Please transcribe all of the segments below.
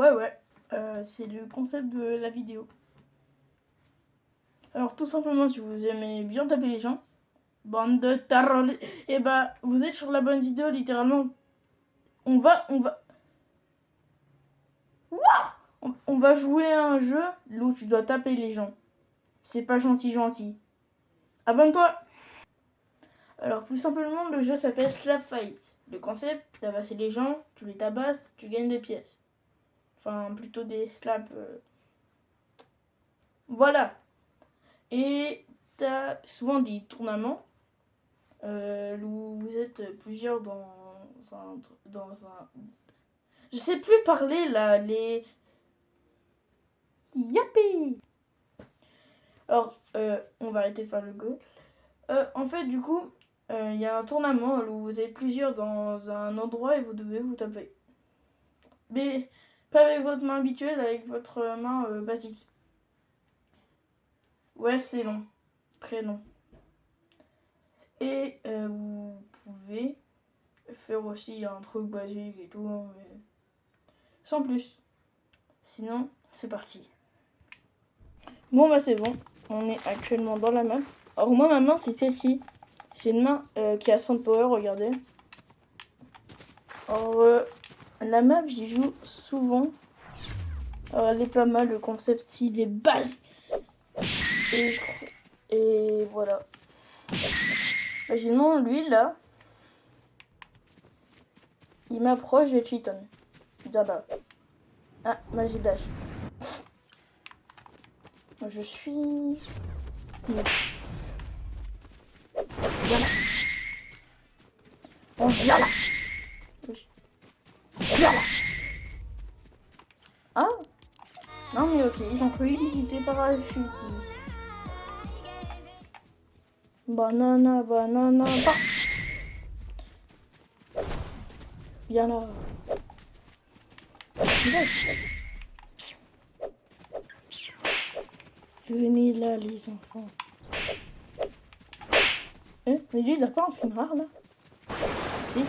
Ouais. C'est le concept de la vidéo. Alors tout simplement, si vous aimez bien taper les gens, bande de tarol, et bah vous êtes sur la bonne vidéo littéralement. On va jouer à un jeu où tu dois taper les gens. C'est pas gentil. Abonne-toi. Alors plus simplement, le jeu s'appelle Slap Fight. Le concept, tabasser les gens, tu les tabasses, tu gagnes des pièces. Enfin plutôt des slaps. Voilà. Et t'as souvent des tournaments où vous êtes plusieurs dans un... Je sais plus parler là, les... Yappé. Alors, on va arrêter de faire le go. En fait, du coup, il y a un tournament où vous êtes plusieurs dans un endroit et vous devez vous taper. Mais pas avec votre main habituelle, avec votre main basique. Ouais, c'est long. Très long. Et vous pouvez faire aussi un truc basique et tout, mais sans plus. Sinon, c'est parti. Bon, bah c'est bon. On est actuellement dans la map. Alors moi, ma main, c'est celle-ci. C'est une main qui a 100 de power, regardez. Alors, la map, j'y joue souvent. Alors, elle est pas mal, le concept, il est basique. Et voilà. Imaginons, lui, là. Il m'approche, j'ai cheaton. Viens là. Ah, magie dash. Je suis... Viens là. On vient là. Viens là. Ah. Non mais ok, ils ont cru qu'ils étaient parachutistes. Banana, bah. Viens là. Venez là les enfants. Mais lui il a pas un skin rare là? Si.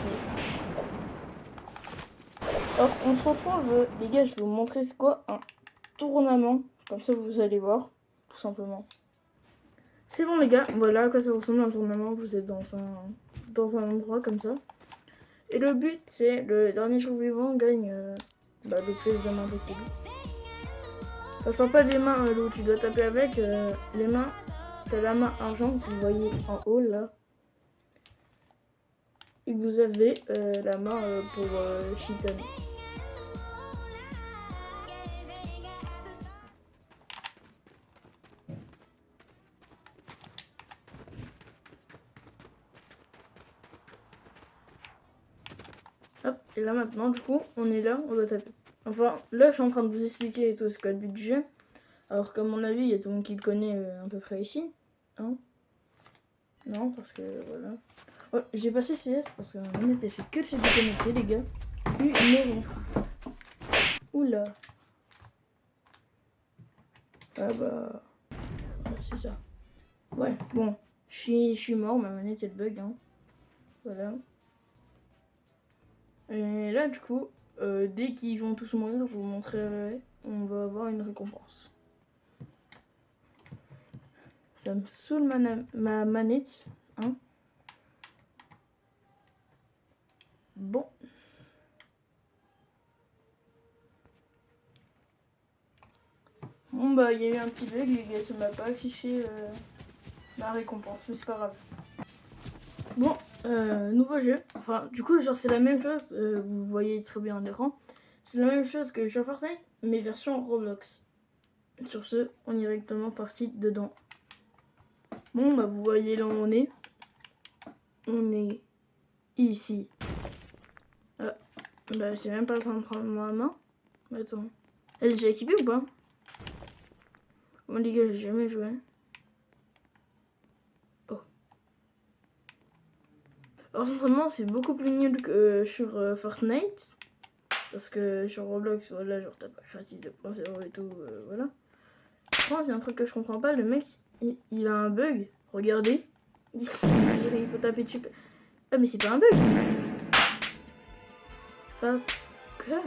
Alors on se retrouve, les gars, je vais vous montrer c'est quoi un tournament. Comme ça vous allez voir, tout simplement. C'est bon les gars, voilà à quoi ça ressemble un tournament. Vous êtes dans un endroit comme ça. Et le but c'est le dernier jour vivant gagne le plus de mains possible. Enfin, je parle pas des mains où tu dois taper avec, les mains, t'as la main argent que vous voyez en haut là. Et vous avez la main pour cheaten. Hop, et là maintenant, du coup, on est là, on doit taper. Enfin, là, je suis en train de vous expliquer et tout ce qu'est le but du jeu. Alors qu'à mon avis, il y a tout le monde qui le connaît à peu près ici. Hein? Non, parce que voilà. Ouais, j'ai passé CS parce que ma manette elle fait que se déconnecter, les gars. Une maison. Oula. Ah bah. C'est ça. Ouais, bon. Je suis mort, ma manette elle bug. Hein. Voilà. Et là, du coup, dès qu'ils vont tous mourir, je vous montrerai. On va avoir une récompense. Ça me saoule ma manette. Hein. Bon. Bon bah il y a eu un petit bug les gars, ça m'a pas affiché ma récompense, mais c'est pas grave. Bon, nouveau jeu. Enfin du coup genre c'est la même chose, vous voyez très bien à l'écran. C'est la même chose que sur Fortnite, mais version Roblox. Sur ce, on est directement parti dedans. Bon bah vous voyez là où on est. On est ici. Ah, bah j'ai même pas le temps de prendre ma main. Attends. Elle est déjà équipée ou pas? Bon les gars, j'ai jamais joué. Oh. Alors sincèrement, c'est beaucoup plus nul que sur Fortnite. Parce que sur Roblox, voilà, genre t'as pas choisi de .0 et tout, voilà. Je pense c'est un truc que je comprends pas. Le mec, il a un bug. Regardez. Il peut taper dessus. Ah mais c'est pas un bug. Enfin, quoi?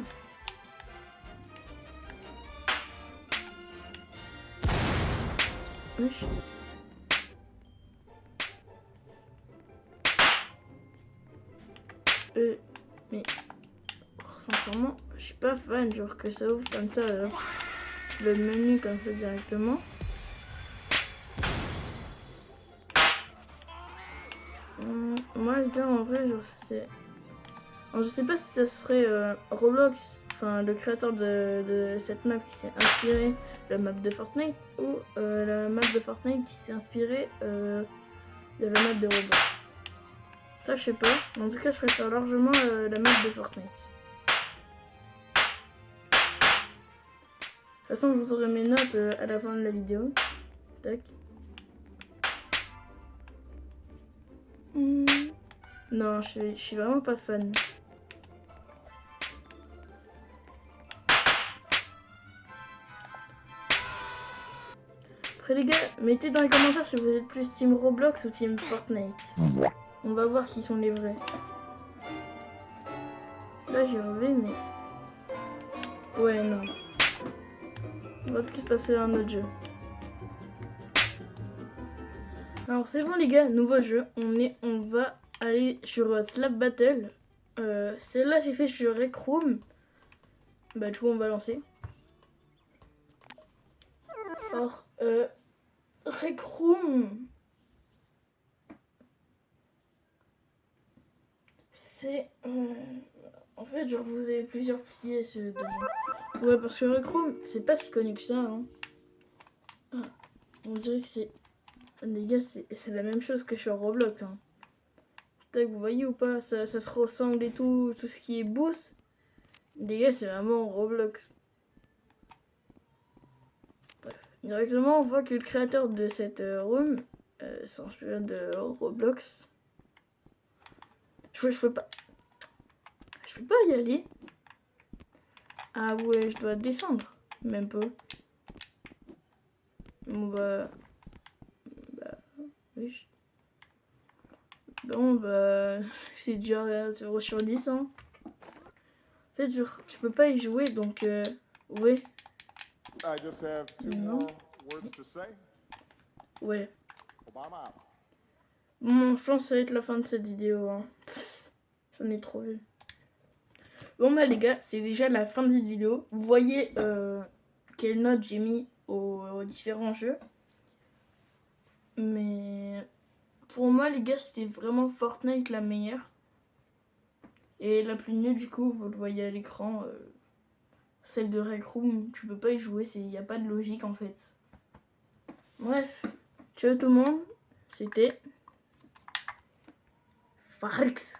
Wesh. Mais sincèrement, je suis pas fan, genre que ça ouvre comme ça le menu comme ça directement. Moi, le gars, en vrai, genre, c'est... Alors, je sais pas si ça serait Roblox, enfin le créateur de cette map qui s'est inspiré de la map de Fortnite, ou la map de Fortnite qui s'est inspirée de la map de Roblox. Ça, je sais pas. En tout cas, je préfère largement la map de Fortnite. De toute façon, vous aurez mes notes à la fin de la vidéo. Tac. Non, je suis vraiment pas fan. Après les gars, mettez dans les commentaires si vous êtes plus team Roblox ou team Fortnite. On va voir qui sont les vrais. Là j'ai relevé mais... Ouais non. On va plus passer à un autre jeu. Alors c'est bon les gars, nouveau jeu. On va aller sur Slap Battle. Celle-là c'est fait sur Rec Room. Bah du coup on va lancer. Alors Rec Room, c'est en fait genre vous avez plusieurs pièces de jeu. Ouais parce que Rec Room c'est pas si connu que ça hein. Ah, on dirait que c'est... Les gars c'est la même chose que sur Roblox hein. Tac, vous voyez ou pas, ça se ressemble et tout ce qui est boost. Les gars c'est vraiment Roblox. Bref, directement on voit que le créateur de cette room s'inspire de Roblox. Je peux pas y aller. Ah ouais, je dois descendre. Même pas. Bon bah oui. Bon bah c'est déjà 0 sur 10 hein. En fait je peux pas y jouer donc ouais. Non. Ouais. Bon, je pense que ça va être la fin de cette vidéo hein. J'en ai trop vu. Bon bah les gars, c'est déjà la fin de cette vidéo. Vous voyez quelle note j'ai mis aux différents jeux. Mais pour moi les gars, c'était vraiment Fortnite la meilleure. Et la plus nulle du coup, vous le voyez à l'écran. Celle de Rec Room, tu peux pas y jouer, il n'y a pas de logique en fait. Bref, ciao tout le monde, c'était Farx.